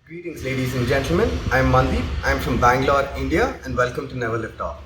Greetings, ladies and gentlemen. I'm Mandeep. I'm from Bangalore, India, and welcome to Never Lift Off.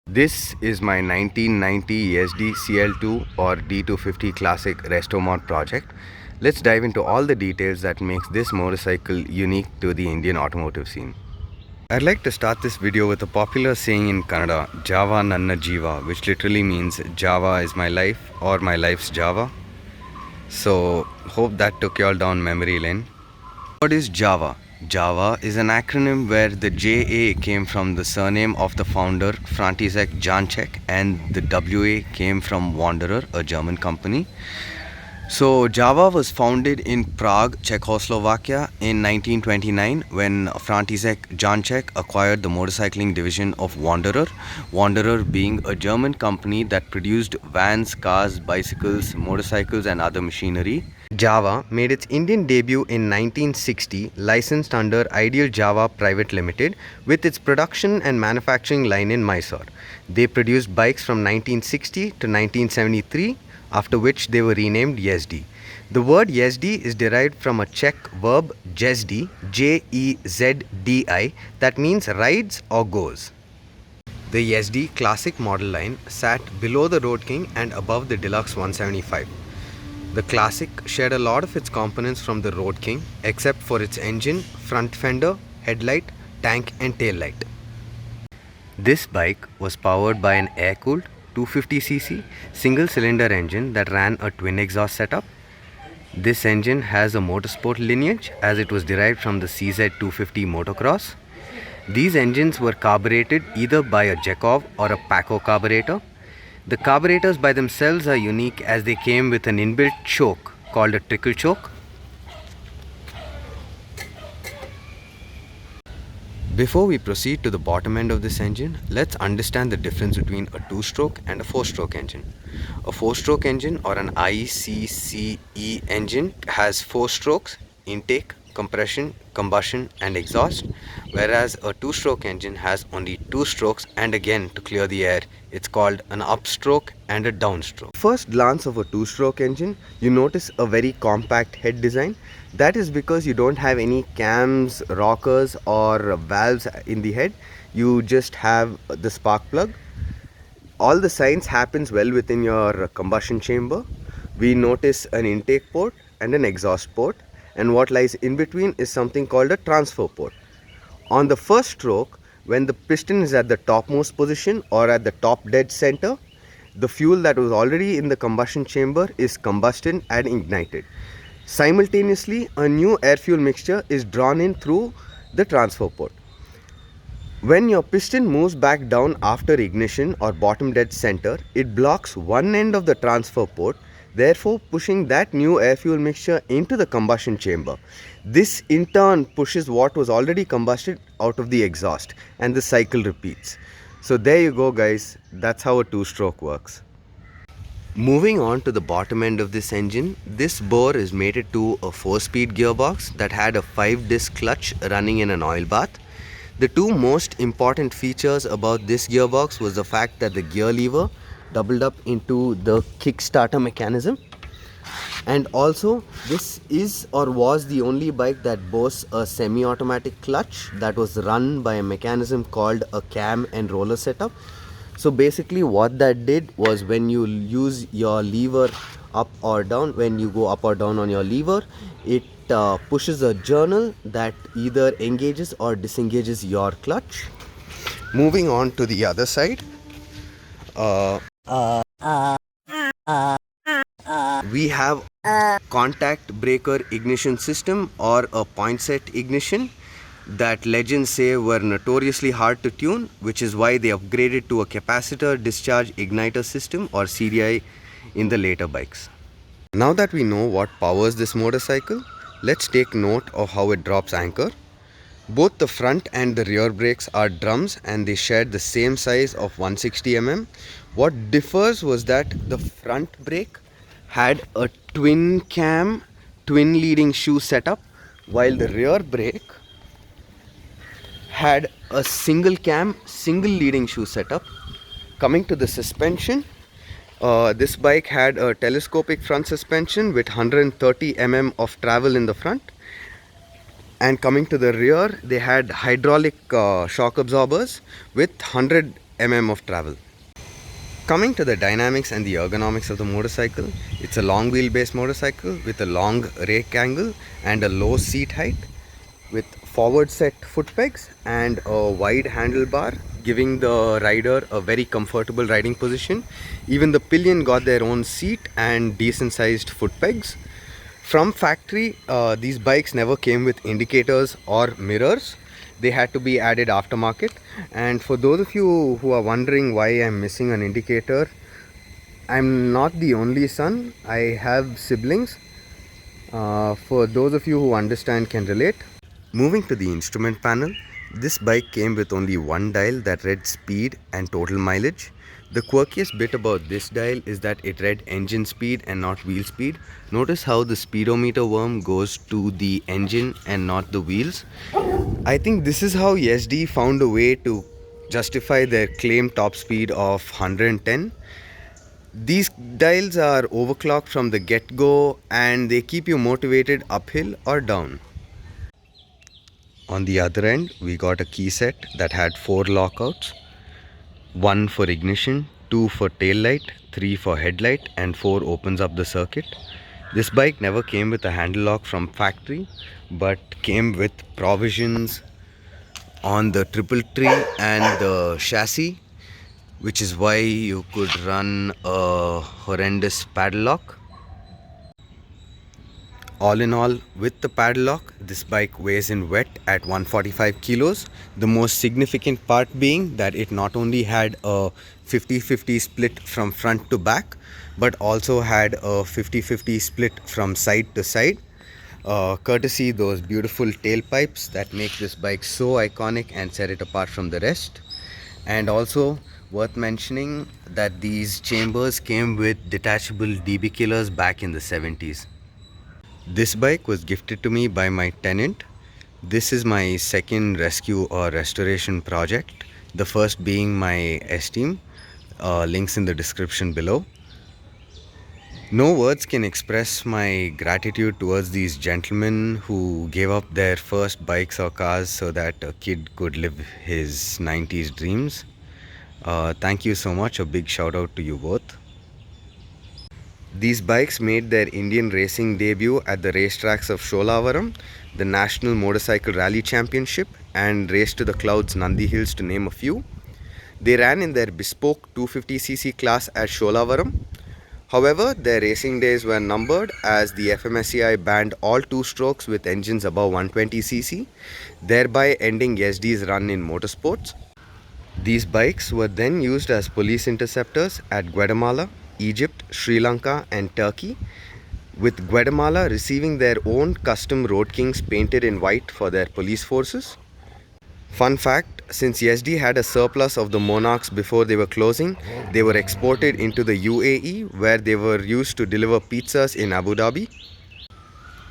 This is my 1990 ESD CL2 or D250 Classic Resto Mod project. Let's dive into all the details that makes this motorcycle unique to the Indian automotive scene. I'd like to start this video with a popular saying in Kannada, Java Nanna Jiva, which literally means Java is my life or my life's Java. So, hope that took you all down memory lane. What is Java? Java is an acronym where the JA came from the surname of the founder František Janček and the WA came from Wanderer, a German company. So Java was founded in Prague, Czechoslovakia in 1929 when František Janček acquired the motorcycling division of Wanderer, Wanderer being a German company that produced vans, cars, bicycles, motorcycles and other machinery. Java made its Indian debut in 1960, licensed under Ideal Java Private Limited with its production and manufacturing line in Mysore. They produced bikes from 1960 to 1973, after which they were renamed Yezdi. The word Yezdi is derived from a Czech verb jezdi, Jezdi, that means rides or goes. The Yezdi classic model line sat below the Road King and above the Deluxe 175. The Classic shared a lot of its components from the Road King except for its engine, front fender, headlight, tank and tail light. This bike was powered by an air-cooled 250cc single-cylinder engine that ran a twin exhaust setup. This engine has a motorsport lineage as it was derived from the CZ250 motocross. These engines were carbureted either by a Jekov or a Paco carburetor. The carburetors by themselves are unique as they came with an inbuilt choke called a trickle choke. Before we proceed to the bottom end of this engine, let's understand the difference between a 2-stroke and a 4-stroke engine. A 4-stroke engine or an ICCE engine has 4 strokes: intake, compression, combustion and exhaust, whereas a 2-stroke engine has only 2 strokes, and again to clear the air it's called an upstroke and a downstroke. First glance of a 2-stroke engine, you notice a very compact head design. That is because you don't have any cams, rockers or valves in the head. You just have the spark plug. All the science happens well within your combustion chamber. We notice an intake port and an exhaust port, and what lies in between is something called a transfer port. On the first stroke, when the piston is at the topmost position or at the top dead center, the fuel that was already in the combustion chamber is combusted and ignited. Simultaneously, a new air fuel mixture is drawn in through the transfer port. When your piston moves back down after ignition or bottom dead center, it blocks one end of the transfer port, therefore pushing that new air fuel mixture into the combustion chamber. This in turn pushes what was already combusted out of the exhaust, and the cycle repeats. So there you go guys, that's how a 2-stroke works. Moving on to the bottom end of this engine, this bore is mated to a 4-speed gearbox that had a 5-disc clutch running in an oil bath. The two most important features about this gearbox was the fact that the gear lever doubled up into the Kickstarter mechanism, and also this is or was the only bike that boasts a semi-automatic clutch that was run by a mechanism called a cam and roller setup. So basically what that did was, when you use your lever up or down, when you go up or down on your lever, it pushes a journal that either engages or disengages your clutch. Moving on to the other side, we have a contact breaker ignition system or a point set ignition that legends say were notoriously hard to tune, which is why they upgraded to a capacitor discharge igniter system or CDI in the later bikes. Now that we know what powers this motorcycle, let's take note of how it drops anchor. Both the front and the rear brakes are drums and they shared the same size of 160 mm. What differs was that the front brake had a twin cam, twin leading shoe setup, while the rear brake had a single cam, single leading shoe setup. Coming to the suspension, This bike had a telescopic front suspension with 130 mm of travel in the front, and coming to the rear they had hydraulic shock absorbers with 100 mm of travel. Coming to the dynamics and the ergonomics of the motorcycle, it's a long wheelbase motorcycle with a long rake angle and a low seat height, with forward set foot pegs and a wide handlebar, giving the rider a very comfortable riding position. Even the pillion got their own seat and decent sized foot pegs. From factory, these bikes never came with indicators or mirrors. They had to be added aftermarket. And for those of you who are wondering why I'm missing an indicator, I'm not the only son. I have siblings. For those of you who understand can relate. Moving to the instrument panel, this bike came with only one dial that read speed and total mileage. The quirkiest bit about this dial is that it read engine speed and not wheel speed. Notice how the speedometer worm goes to the engine and not the wheels. I think this is how SD found a way to justify their claimed top speed of 110. These dials are overclocked from the get-go and they keep you motivated uphill or down. On the other end, we got a key set that had 4 lockouts. 1 for ignition, 2 for tail light, 3 for headlight, and 4 opens up the circuit. This bike never came with a handle lock from factory, but came with provisions on the triple tree and the chassis, which is why you could run a horrendous paddle lock. All in all, with the paddle lock, this bike weighs in wet at 145 kilos. The most significant part being that it not only had a 50-50 split from front to back, but also had a 50-50 split from side to side. Courtesy those beautiful tailpipes that make this bike so iconic and set it apart from the rest. And also worth mentioning that these chambers came with detachable DB killers back in the 70s. This bike was gifted to me by my tenant. This is my second rescue or restoration project, the first being my Esteem. Links in the description below. No words can express my gratitude towards these gentlemen who gave up their first bikes or cars so that a kid could live his 90s dreams. Thank you so much. A big shout out to you both. These bikes made their Indian racing debut at the racetracks of Sholavaram, the National Motorcycle Rally Championship, and Race to the Clouds Nandi Hills, to name a few. They ran in their bespoke 250cc class at Sholavaram. However, their racing days were numbered as the FMSCI banned all two-strokes with engines above 120cc, thereby ending SD's run in motorsports. These bikes were then used as police interceptors at Guatemala, Egypt, Sri Lanka and Turkey, with Guatemala receiving their own custom Road Kings painted in white for their police forces. Fun fact, since YSD had a surplus of the Monarchs before they were closing, they were exported into the UAE where they were used to deliver pizzas in Abu Dhabi.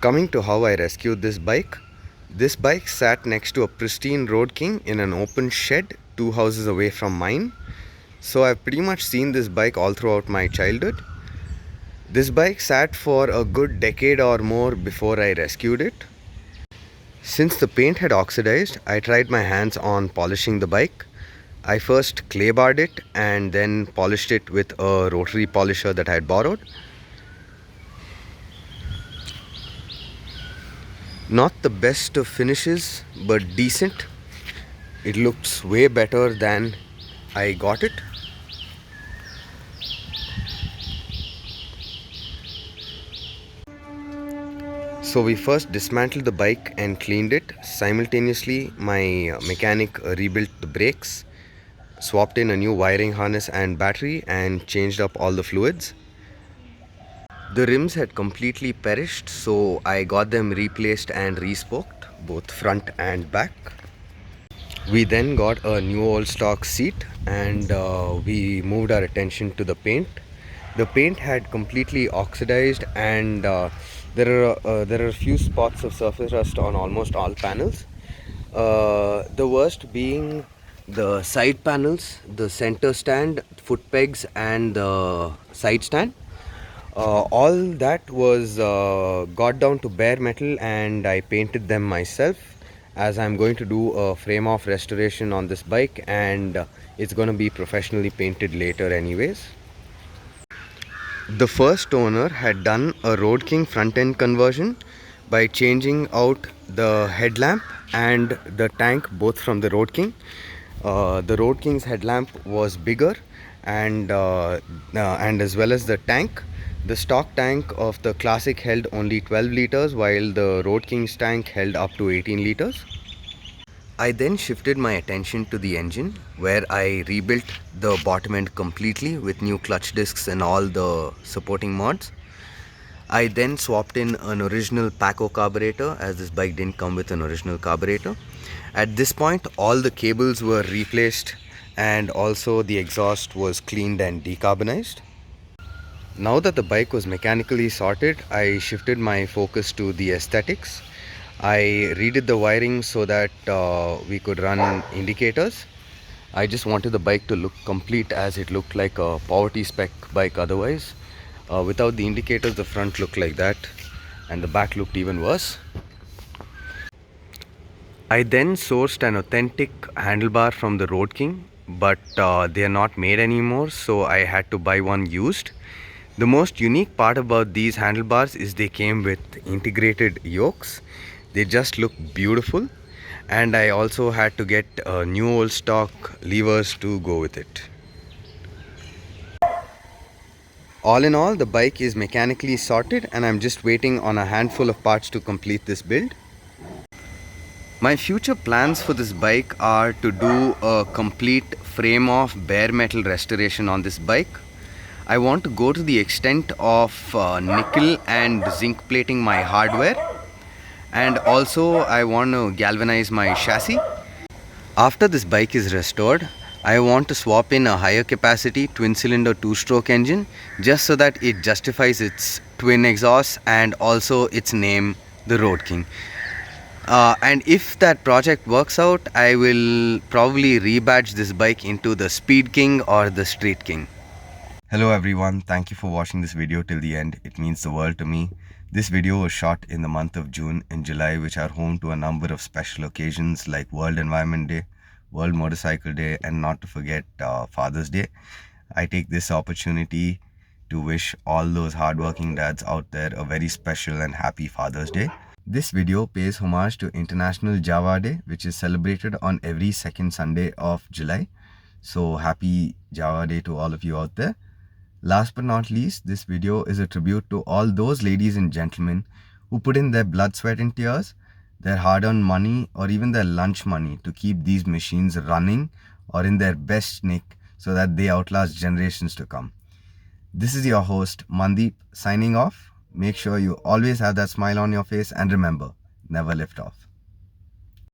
Coming to how I rescued this bike sat next to a pristine Road King in an open shed 2 houses away from mine. So I've pretty much seen this bike all throughout my childhood. This bike sat for a good decade or more before I rescued it. Since the paint had oxidized, I tried my hands on polishing the bike. I first clay barred it and then polished it with a rotary polisher that I had borrowed. Not the best of finishes, but decent. It looks way better than I got it. So we first dismantled the bike and cleaned it. Simultaneously, my mechanic rebuilt the brakes, swapped in a new wiring harness and battery, and changed up all the fluids. The rims had completely perished, so I got them replaced and respoked, both front and back. We then got a new old stock seat and we moved our attention to the paint. The paint had completely oxidized and there are a few spots of surface rust on almost all panels. The worst being the side panels, the center stand, foot pegs, and the side stand. All that was got down to bare metal, and I painted them myself, as I'm going to do a frame off restoration on this bike, and it's going to be professionally painted later anyways. The first owner had done a Road King front end conversion by changing out the headlamp and the tank both from the Road King. The Road King's headlamp was bigger, and as well as the tank. The stock tank of the Classic held only 12 liters, while the Road King's tank held up to 18 liters. I then shifted my attention to the engine, where I rebuilt the bottom end completely with new clutch discs and all the supporting mods. I then swapped in an original Paco carburetor, as this bike didn't come with an original carburetor. At this point, all the cables were replaced and also the exhaust was cleaned and decarbonized. Now that the bike was mechanically sorted, I shifted my focus to the aesthetics. I redid the wiring so that we could run indicators. I just wanted the bike to look complete, as it looked like a poverty spec bike otherwise. Without the indicators, the front looked like that and the back looked even worse. I then sourced an authentic handlebar from the Road King, but they are not made anymore, so I had to buy one used. The most unique part about these handlebars is they came with integrated yokes. They just look beautiful, and I also had to get new old stock levers to go with it. All in all, the bike is mechanically sorted and I'm just waiting on a handful of parts to complete this build. My future plans for this bike are to do a complete frame off bare metal restoration on this bike. I want to go to the extent of nickel and zinc plating my hardware, and also I want to galvanize my chassis. After this bike is restored, I want to swap in a higher capacity twin cylinder 2-stroke engine, just so that it justifies its twin exhaust and also its name, the Road King. And if that project works out, I will probably rebadge this bike into the Speed King or the Street King. Hello everyone, thank you for watching this video till the end. It means the world to me. This video was shot in the month of June and July, which are home to a number of special occasions like World Environment Day, World Motorcycle Day, and not to forget Father's Day. I take this opportunity to wish all those hardworking dads out there a very special and happy Father's Day. This video pays homage to International Java Day, which is celebrated on every second Sunday of July. So happy Java Day to all of you out there. Last but not least, this video is a tribute to all those ladies and gentlemen who put in their blood, sweat and tears, their hard-earned money or even their lunch money to keep these machines running or in their best nick so that they outlast generations to come. This is your host Mandeep signing off. Make sure you always have that smile on your face, and remember, never lift off.